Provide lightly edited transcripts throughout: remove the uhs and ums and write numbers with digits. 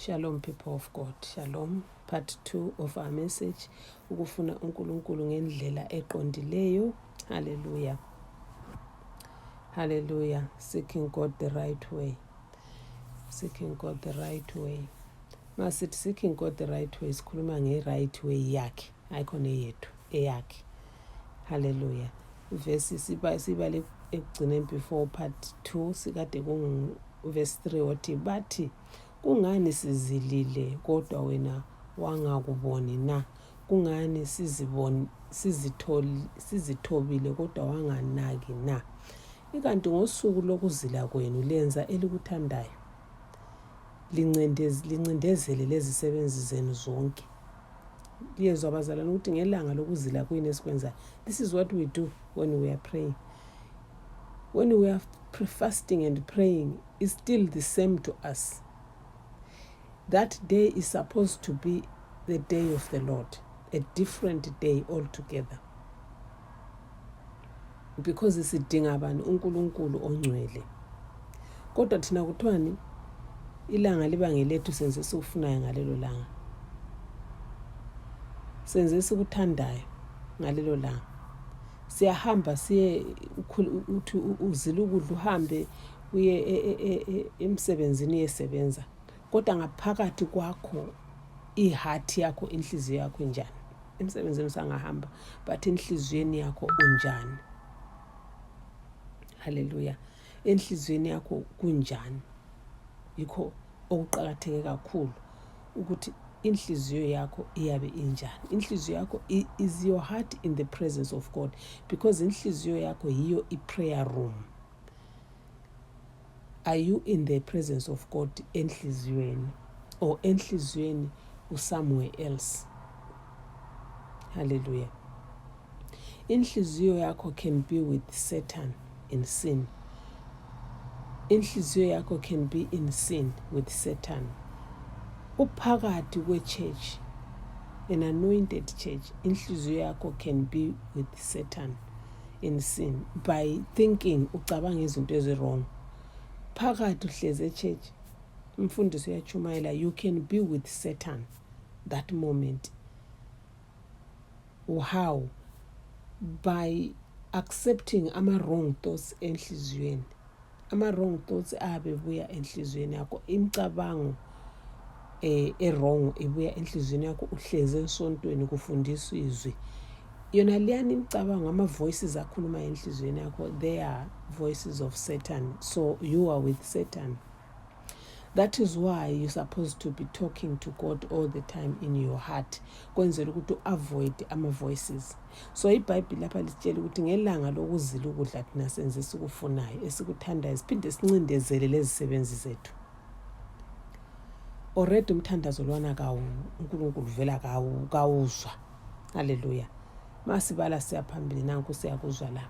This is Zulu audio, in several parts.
Shalom, people of God. Shalom. Part 2 of our message. Ukufuna uNkulunkulu ngendlela eqondileyo. Hallelujah. Hallelujah. Seeking God the right way. Seeking God the right way. Masithi seeking God the right way sikhuluma nge-right way yakhe. Ayikhona eyethu, eyakhe. Hallelujah. Verse sibale ekugcineni before part 2 sikade verse 3 wathi bathi kungani sizilile kodwa wena wangakuboni na? Kungani sizithobile kodwa wanganaki na? Ikanti ngosuku lokuzila kwenu lenza elikuthandayo. Lincindezele lezi sebenzi zenu zonke. Liyezwa abazalwane ukuthi ngelanga lokuzila kwenu esikwenza. This is what we do when we are praying. When we are fasting and praying, it's still the same to us. That day is supposed to be the day of the Lord, a different day altogether. Because isidinga abantu uNkulunkulu ongcwele. Kodwa thina kuthwani ilanga liba ngelethu senze sikufunayo ngalelo langa. Senze sikuthandayo ngalelo langa. Siyahamba siye uthi uzila ukudla uhambe uye emsebenzini yesebenza. Kodwa ngaphakathi kwakho iheart yakho inhliziyo yakho njani? Emsebenzini usangahamba but inhliziyweni yakho unjani? Hallelujah. Enhliziyweni yakho kunjani? Yikho okuqakatheke kakhulu ukuthi inhliziyo yakho iyabe injani. Inhliziyo yakho is your heart in the presence of God, because inhliziyo yakho yiyo i-prayer room. Are you in the presence of God enhliziyweni, or enhliziyweni somewhere else? Hallelujah. Inhliziyo yakho can be with Satan in sin. Inhliziyo yakho can be in sin with Satan. Uphakathi kwe-church, an anointed church, inhliziyo yakho can be with Satan in sin by thinking ucabanga izinto ezi-wrong. Phakathi uhlezi e-church, umfundisi uyachumayela, you can be with Satan that moment. How? By accepting ama-wrong thoughts enhliziyweni. Ama-wrong thoughts abebuya enhliziyweni yakho, imicabango wrong ibuya enhliziyweni yakho uhlezi esontweni kufundiswa izwi. Yona liyani imicabango, ama-voices akhuluma enhliziyweni yakho, they are voices of Satan. So you are with Satan. That is why you're supposed to be talking to God all the time in your heart. Kwenzela ukuthi avoid ama-voices. So iBhayibheli lapha lisitshela ukuthi ngelanga lokuzila ukudla thina senze sikufunayo, esikuthandayo, siphinde sincindezele lezi sebenzi zethu. Already umthandazo lwana kawu uNkulunkulu vela kawuzwa. Hallelujah. Masibala siyaphambili nanku siyakuzwa la.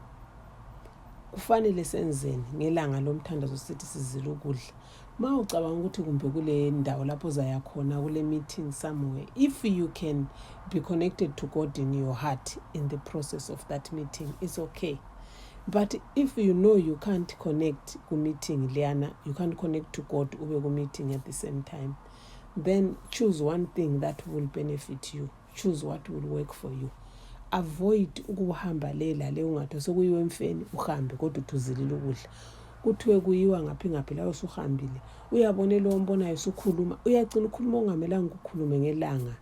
Kufanele senzeni ngelanga lomthandazo sithi sizila ukudla. Ma ucabanga ukuthi kumbe kule ndawo lapho zaya khona kule meeting somewhere, if you can be connected to God in your heart in the process of that meeting, it's okay. But if you know you can't connect ku meeting Liana, you can't connect to God ube ku meeting at the same time, then choose one thing that will benefit you. Choose what will work for you. Avoid ukuhamba lela le ungathi sokuyiwe emfeni uhambe kodwa uthuzilile ukudla. Kuthiwe kuyiwa ngaphi la usuhambile. Uyabona lo ombonayo usukhuluma, uyagcina ukhuluma ongamelanga ukukhulume ngelanga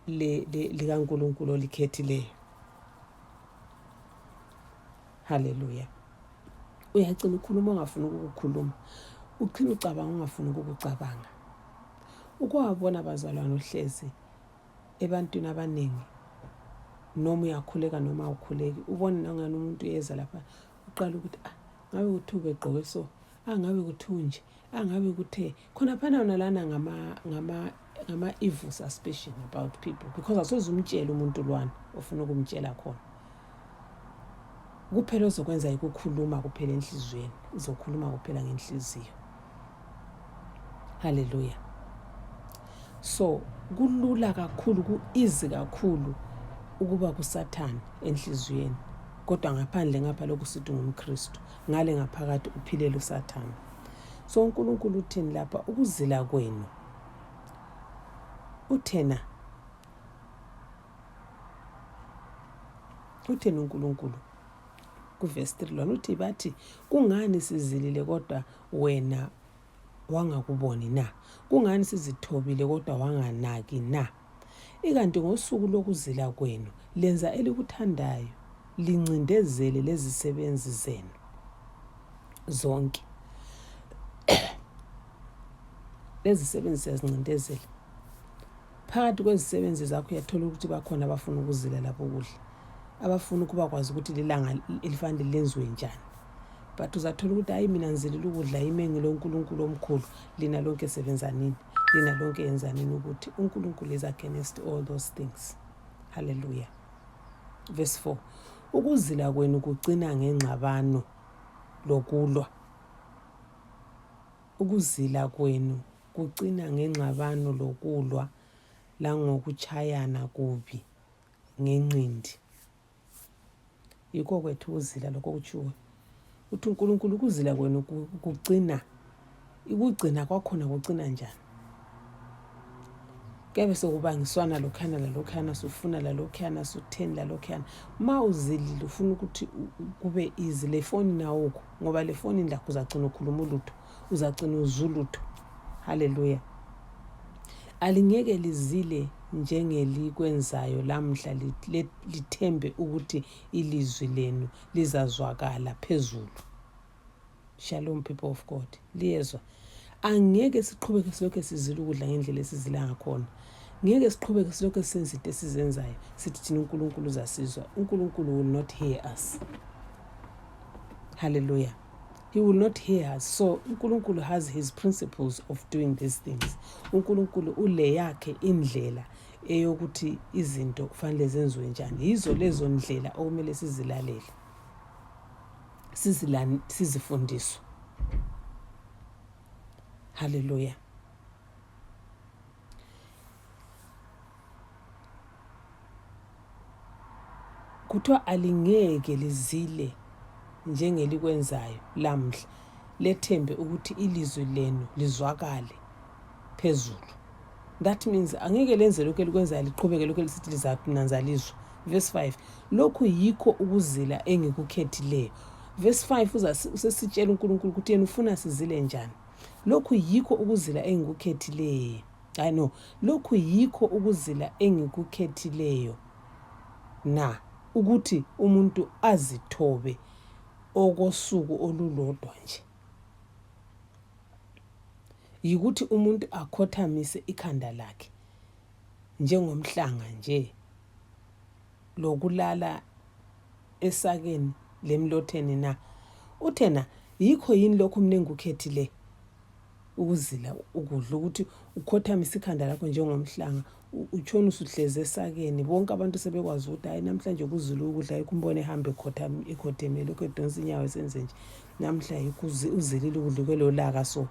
likaNkulunkulu olikhethileyo. Hallelujah. Uyagcina ukhuluma ongafuni ukukhuluma. Uqhina ucabanga ongafuni ukucabanga. Ukwabona abazalwane uhlezi ebantwini abaningi, noma uyakhuleka noma awukhuleki, ubone nangani umuntu yeza lapha uqala ukuthi ngabe kuthube egqoke so, ngabe kuthunje, ngabe kuthe khona phana nalana ngama evil suspicion about people, because asozumtshela umuntu lwana ofuna ukumtshela khona. Kuphela ozokwenza ukukhuluma kuphela enhliziyweni, uzokhuluma kuphela ngenhliziyo. Hallelujah. So kulula kakhulu, ku-easy kakhulu ukuba kuSathane enhliziyweni, kodwa ngaphandle ngapha lokhu sithi ngumKristu, ngale ngaphakathi uphilele uSathane. So uNkulunkulu uthini lapha? Ukuzila kwenu. Utheni uNkulunkulu kuverse 3 lona uthi bathi kungani sizilile kodwa wena wangakuboni na? Kungani sizithobile kodwa wanganaki na? Ikanti ngosuku lokuzila kwenu lenza elikuthandayo, lincindezele lezisebenzi zenu zonke. Lezi sebenzi siyazincindezela. Phakathi kwezisebenzi zakho uyathola ukuthi bakhona abafuna ukuzila lapho ukudla, abafuna ukuba kwazi ukuthi lilanga elifanele lenziwe njani. But uzathola ukuthi hayi mina ngizilile ukudla imengi loNkulunkulu omkhulu, lina lonke sebenza nini, lina lonke yenza nini, ukuthi uNkulunkulu is against all those things. Hallelujah. Verse 4. Ukuzila kwenu kugcina ngengxabano lokulwa. Ukuzila kwenu kugcina ngengxabano lokulwa langokuchayana kubi ngenqindi. Yikho kwethu ukuzila lokho kutshiwo. Uthi uNkulunkulu ukuzila kwenu kugcina. Ukugcina kwakhona kugcina njani? Kebe sokubangiswana lokhana lalokhana, sufuna lalokhana, sutheni lalokhana. Ma uzilile ufuna ukuthi kube easy, le phone nawukho, ngoba le phone lakho uzagcina ukhuluma ulutho, uzagcina uzulutho. Hallelujah. Alingeke lizile njengelikwenzayo lamhla lithembe ukuthi ilizwi lenu lizazwakala phezulu. Shalom people of God. Liyezwa. Angeke siqhubeke silokho sizila ukudla ngendlela esizila ngakhona. Ngeke siqhubeke silokho senza into esizenzayo sithi thina uNkulunkulu uzasizwa. uNkulunkulu will not hear us. Hallelujah. He will not hear us. So uNkulunkulu has his principles of doing these things. uNkulunkulu ule yakhe indlela eyokuthi izinto kufanele zenziwe njani. Yizo lezo ndlela okumele sizilalele, sizifundiswe. Hallelujah. Kuthiwa alingeke lizile njengelikwenzayo lamhla lethembe ukuthi ilizwi lenu lizwakale phezulu. That means angeke lenze lokho elikwenzayo liqhubeke lokho lisithi lizananzalizwa. Verse 5. Lokhu yikho ukuzila engikukhethileyo. Verse 5 usesitshela uNkulunkulu ukuthi yena ufuna sizile njani. Lokhu yikho ukuzila engikukhethileyo. Lokhu yikho ukuzila engikukhethileyo na ukuthi umuntu azithobe okosuku olulodwa nje. Yikuthi umuntu akhothamise ikhanda lakhe njengomhlanga nje, lokulala esakeni lemlotheni na. Uthena yikho yini lokho mina engikukhethileyo ukuzila ukudla, ukuthi ukhothamise ikhanda lakho njengomhlanga, utshona usuhleze esakeni. Bonke abantu sebekwazi ukuthi hayi namhlanje kuzila ukudla, ikumbone ehambe ekhotheme lokho edonsa inyawo esenze nje. Namhla uzilile ukudla kwelo laka. So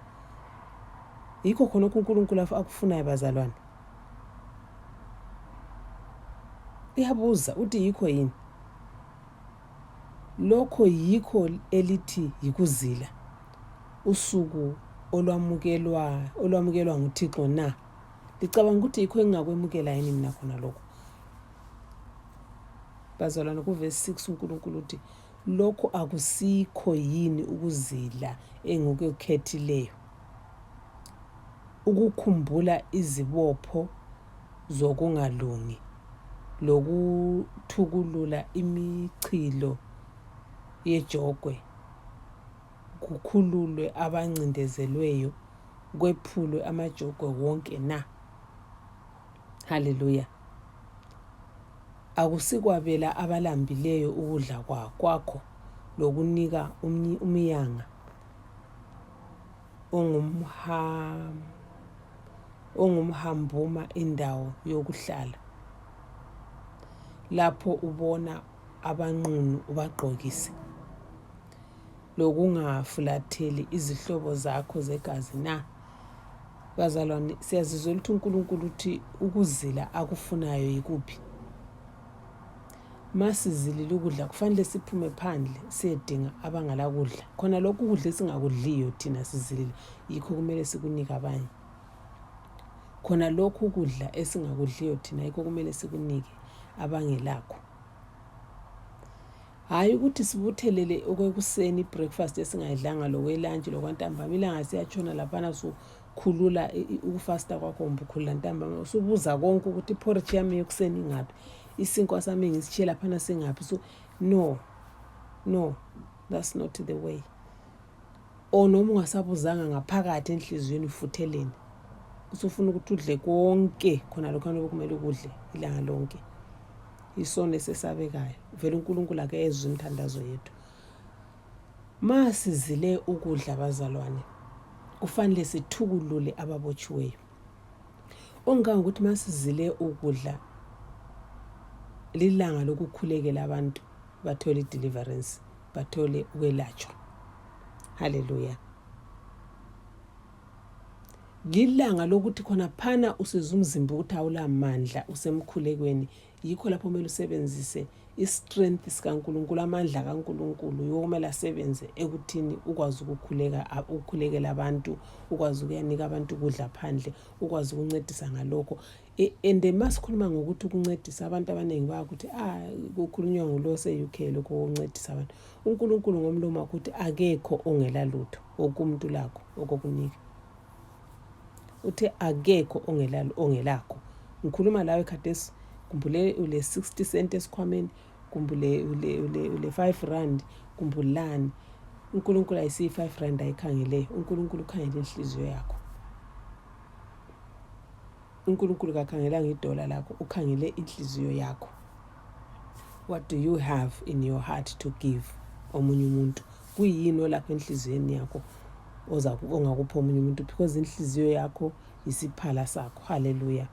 yikho khona uNkulunkulu akufunayo bazalwane. Iyabuza uthi yikho yini? Lokho yikho elithi yikuzila usuku olwamukelwa nguThixo na. Licabanga ukuthi yikho engingakwemukela yini mina khona lokho? Bazalwane, kuverse 6 uNkulunkulu uthi lokho akusikho yini ukuzila engikukhethileyo, ukukhumbula izibopho zokungalungi lokuthukulula imichilo yejogwe, kukhululwe abancindezelweyo, kwephulwe amajogwe wonke na. Hallelujah. Akusikwabela abalambileyo ukudla kwakho lokunika umyanga ongumhambuma indawo yokuhlala, lapho ubona abanqunu ubagqokise, lokungafulatheli izihlobo zakho zegazi na. Bazalwane, siyazizwa ukuthi uNkulunkulu uthi ukuzila akufunayo yikuphi. masizilile ukudla kufanele siphume phandle siyedinga abangala kudla. Khona lokhu ukudla esingakudliyo thina sizilile yikho kumele sikunike abanye. Khona lokhu ukudla esingakudliyo thina yikho kumele sikunike abangelakho. Hayi ukuthi sibuthelele okwekuseni breakfast esingayidlanga lokwelunch lokwantambama ilanga siyatshona laphana sukhulula ukufasta kwakho umbukhulula ntambama usubuza konke ukuthi iporridge yami yokuseni ingaphi, isinkwa sami ngisitshiye laphana singaphi. So no, that's not the way. Noma ungasabuzanga ngaphakathi enhliziyweni ufutheleni usufuna ukuthi udle konke khona lokho okumele ukudle ilanga lonke. Isona esesabekayo vele uNkulunkulu ake ezwe imithandazo yethu. Masizile ukudla abazalwane kufanele sithukulule ababotshiweyo. Ongangokuthi masizile ukudla lilanga lokukhulekela abantu bathole deliverance, bathole ukwelatshwa. Hallelujah. Ngilanga lokuthi khona phana usiza umzimba ukuthi awulamandla usemkhulekweni, yikho lapho kumele usebenzise istrength sikaNkulunkulu, amandla kaNkulunkulu yokumele asebenze ekuthini ukwazi ukukhulekela abantu, ukwazi ukuyanika abantu ukudla phandle, ukwazi ukuncedisa ngalokho. And masikhuluma ngokuthi ukuncedisa abantu abaningi bayakuthi kukhulunywa ngulo se-UK lokho ukuncedisa abantu. uNkulunkulu ngomlomo ukuthi akekho ongela lutho okumuntu lakho okokunika. Uthe akekho ongelakho. Ngikhuluma lawe khathesi kumbule ule 60 cent esikhwameni, kumbule ule 5 rand, kumbulani. uNkulunkulu ayisi 5 rand ayikhangele. uNkulunkulu ukhangela inhliziyo yakho. uNkulunkulu kakhangela ngedola lakho, ukhangele inhliziyo yakho. What do you have in your heart to give omunye umuntu? Kuyini olapha enhliziyweni yakho ongakupha omunye umuntu, because inhliziyo yakho isiphala sakho. Hallelujah.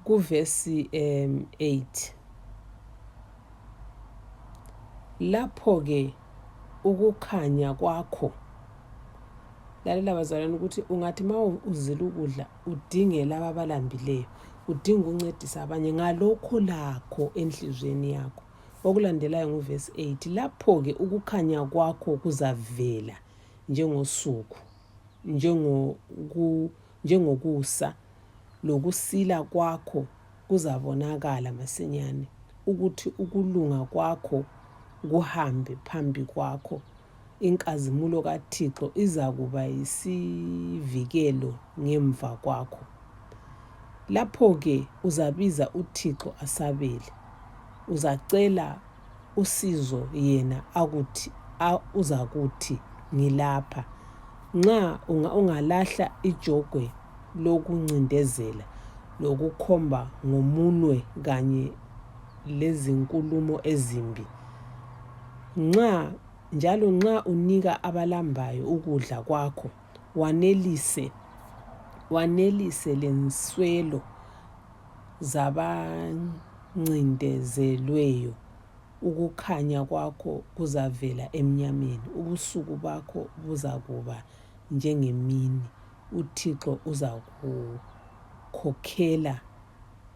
Kuvesi 8 lapho ke ukukhanya kwakho, lalela bazalwane ukuthi ungathi uzile ukudla udinge laba abalambileyo, udinga ukuncedisa abanye ngalokho lakho enhlizweni yakho. Okulandelayo nguvesi 8 lapho ke ukukhanya kwakho kuzavela njengosuku, njengokusa, lokusila kwakho kuzabonakala masinyane, ukuthi ukulunga kwakho kuhambe phambi kwakho. Inkazimulo kaThixo izakuba isivikelo ngemva kwakho. Lapho ke uzabiza uThixo asabele, uzacela usizo yena akuthi uzakuthi ngilapha. Nxa ungalahla ijogwe lokuncindezela lokukhomba ngomunwe kanye lezinkulumo ezimbi, nxa unika abalambayo ukudla kwakho, wanelise lenswelo zabancindezelweyo, ukukhanya kwakho kuzavela emnyameni, ubusuku bakho buzakuba njengemini. uThixo uzakukhokhela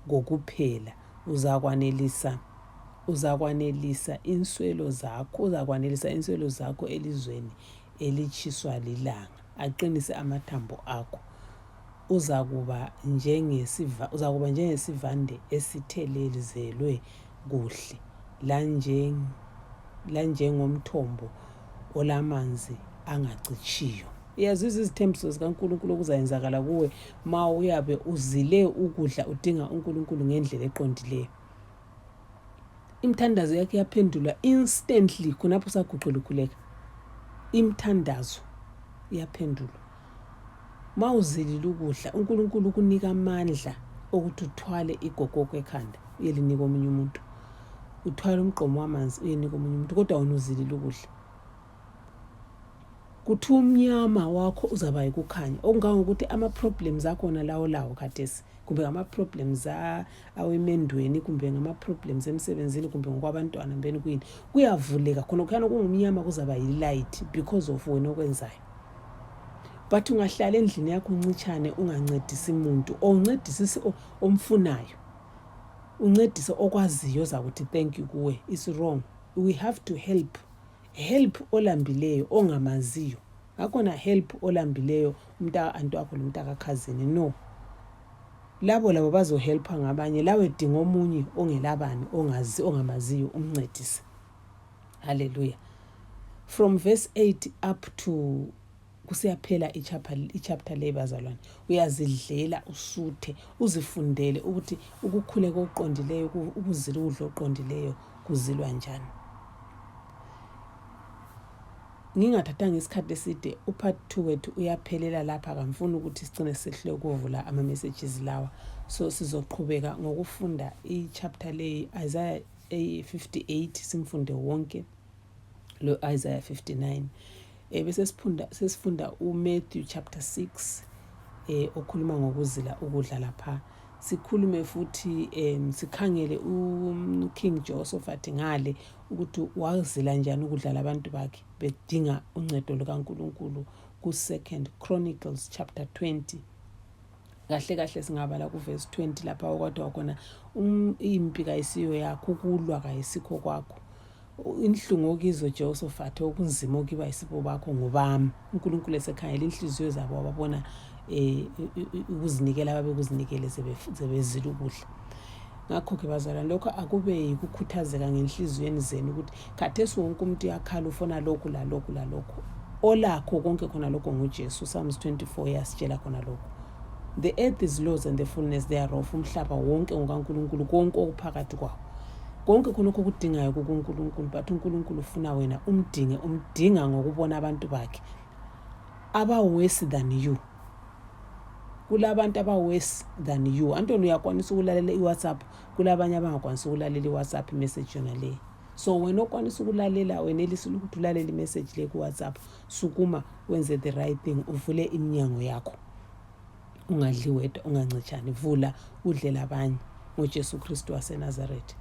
ngokuphela, uzakwanelisa inswelo zakho elizweni elitshiswa lilanga, aqinise amathambo akho. Uzakuba njengesivande esithelezelwe kuhle, lanjengomthombo olamanzi angacitshiyo. Iyazizwa izithembiso zikaNkulunkulu okuzayenzakala kuwe ma uyabe uzile ukudla udinga uNkulunkulu ngendlela eqondileyo. Imithandazo yakhe yaphendulwa instantly khonapho usaguqula ukhuleka. Imithandazo yaphendulwa. Ma uzilile ukudla, uNkulunkulu kunika amandla ukuthi uthwale igogoko ekhanda uyelinika omunye umuntu, uthwale umgqomo wamanzi uyenika omunye umuntu, kodwa wena uzilile ukudla. Kuthi umnyama wakho uzaba yikukhanya. Okungangokuthi ama-problems akhona lawo khathesi, kumbe ngama-problems awemendweni, kumbe ngama-problems emsebenzini, kumbe ngokwabantwana mbeni kuyini, kuyavuleka khona kungumnyama kuzaba yi-light because of wena okwenzayo. But ungahlala endlini yakho uncitshane ungancedisi umuntu, uncedisisi omfunayo, uncedise okwaziyo zakuthi thank you kuwe, is wrong. We have to help olambileyo ongamaziyo. Akona help olambileyo umntaka antu wakho lomntaka khazini, no. Labo bazohelpa ngabanye, lawe dinga omunye ongelabani ongamaziyo umncedise. Hallelujah. From verse 8 up to kusiyaphela ichapter le bazalwane, uyazidlela usuthe, uzifundele ukuthi ukukhuleka okuqondileyo, ukuzila ukudla okuqondileyo kuzilwa njani. Ngingathathanga isikhathi eside, upart 2 wethu uyaphelela lapha. Kamfuna ukuthi sigcine sehle ukuvula ama-messages lawa, so sizoqhubeka ngokufunda ichapter le Isaiah 58 simfunde wonke lo Isaiah 59. Bese sesifunda uMatthew chapter 6 okhuluma ngokuzila ukudla lapha. Sikhulume futhi sikhangele uKing Jehoshaphat ngale ukuthi wazila njani ukudla labantu bakhe bedinga uncedo lukaNkulunkulu ku2 Chronicles chapter 20. Kahle singabala kuverse 20 lapha okwathi wakhona impi kayisiyo yakho, ukulwa kayisikho kwakho, inhlungu okizo Jehoshaphat okunzima okuba isipho bakho ngobami. uNkulunkulu esekhangela inhliziyo zabo wababona ukuzinikela ababekuzinikele sebezila ukudla. Ngakho-ke bazalwane, lokho akube yikukhuthazeka ngenhliziyweni zenu ukuthi khathesi wonke umuntu uyakhala ufuna lokhu lalokhu lalokhu. Olakho konke khona lokho nguJesu. Psalms 24 yasitshela khona lokho. The earth is Lord's and the fullness thereof. Umhlaba wonke ngokaNkulunkulu, konke okuphakathi kwawo. Konke khonokho kudingayo kuNkulunkulu, but uNkulunkulu ufuna wena umdinga ngokubona abantu bakhe aba-worse than you. Kulabantu aba-worse than you. Antoni uyakwanisa ukulalela iWhatsApp, kulabanye abangakwanisa ukulalela iWhatsApp message yona le. So wena okwanisa ukulalela, wenelisa ukuthi ulalela imessage le kuWhatsApp, sukuma wenze the right thing, uvule iminyango yakho. Ungadli wedwa, ungancitshani, vula udlela abanye ngoJesu Kristu waseNazaretha.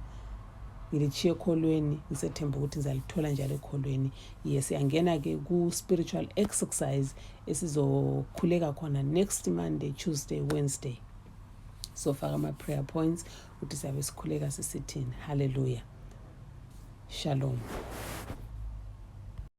Ngilichiye ekholweni, ngisethemba ukuthi ngizalithola njalo ekholweni. Siyangena ke ku-spiritual exercise esizokhuleka khona next Monday, Tuesday, Wednesday. So faka ama-prayer points ukuthi siyabe sikhuleka sisithini. Hallelujah. Shalom.